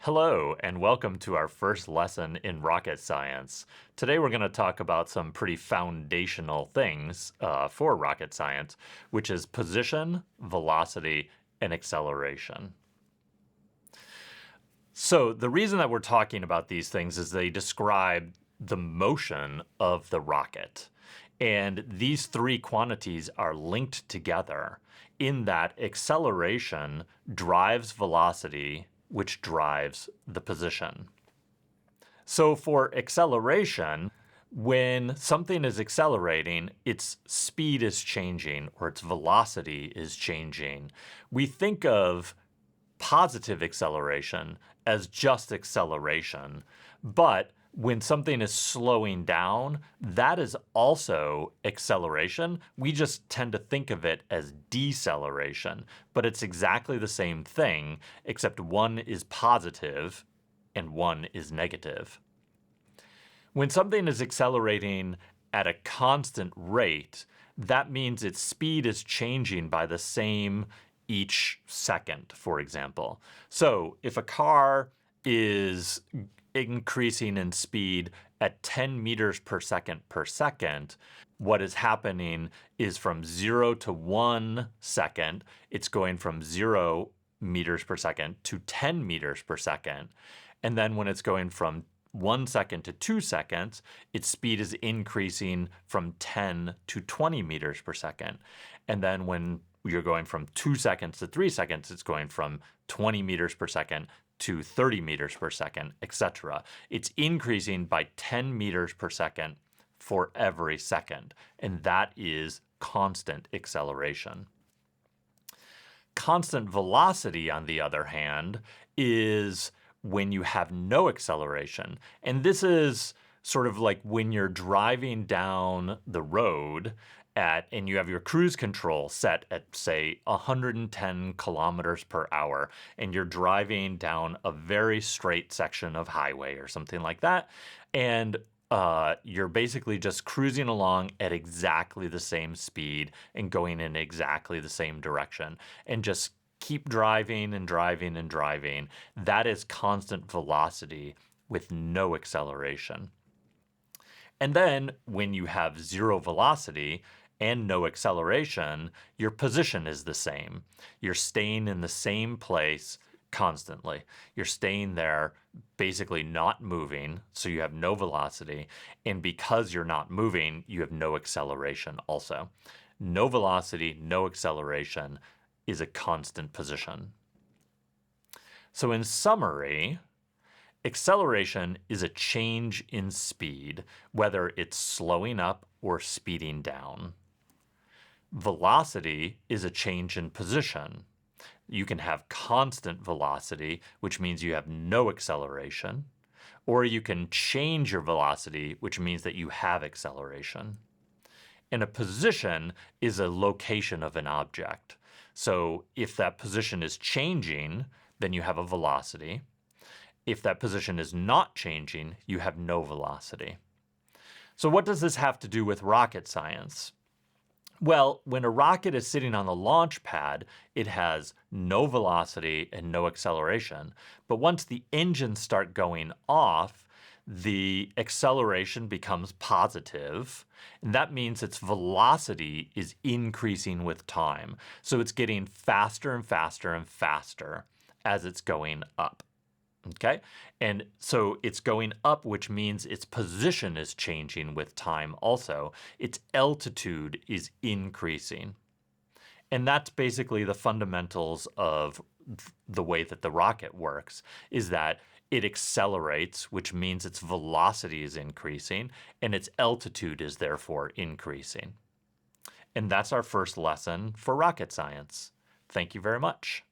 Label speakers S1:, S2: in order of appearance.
S1: Hello, and welcome to our first lesson in rocket science. Today we're going to talk about some pretty foundational things for rocket science, which is position, velocity, and acceleration. So the reason that we're talking about these things is they describe the motion of the rocket. And these three quantities are linked together in that acceleration drives velocity, which drives the position. So for acceleration, when something is accelerating, its speed is changing or its velocity is changing. We think of positive acceleration as just acceleration, but when something is slowing down, that is also acceleration. We just tend to think of it as deceleration, but it's exactly the same thing, except one is positive and one is negative. When something is accelerating at a constant rate, that means its speed is changing by the same each second, for example. So if a car is increasing in speed at 10 meters per second, what is happening is from 0 to 1 second, it's going from 0 meters per second to 10 meters per second. And then when it's going from 1 second to 2 seconds, its speed is increasing from 10 to 20 meters per second. And then when you're going from 2 seconds to 3 seconds, it's going from 20 meters per second to 30 meters per second, etc. It's increasing by 10 meters per second for every second, and that is constant acceleration. Constant velocity, on the other hand, is when you have no acceleration. And this is sort of like when you're driving down the road and you have your cruise control set at, say, 110 kilometers per hour, and you're driving down a very straight section of highway or something like that, and you're basically just cruising along at exactly the same speed and going in exactly the same direction, and just keep driving and driving and driving. That is constant velocity with no acceleration. And then when you have zero velocity and no acceleration, your position is the same. You're staying in the same place constantly. You're staying there, basically not moving, so you have no velocity. And because you're not moving, you have no acceleration also. No velocity, no acceleration is a constant position. So in summary, acceleration is a change in speed, whether it's slowing up or speeding down. Velocity is a change in position. You can have constant velocity, which means you have no acceleration, or you can change your velocity, which means that you have acceleration. And a position is a location of an object. So if that position is changing, then you have a velocity. If that position is not changing, you have no velocity. So what does this have to do with rocket science? Well, when a rocket is sitting on the launch pad, it has no velocity and no acceleration. But once the engines start going off, the acceleration becomes positive, and that means its velocity is increasing with time. So it's getting faster and faster and faster as it's going up. Okay, and so it's going up, which means its position is changing with time also. Its altitude is increasing. And that's basically the fundamentals of the way that the rocket works, is that it accelerates, which means its velocity is increasing, and its altitude is therefore increasing. And that's our first lesson for rocket science. Thank you very much.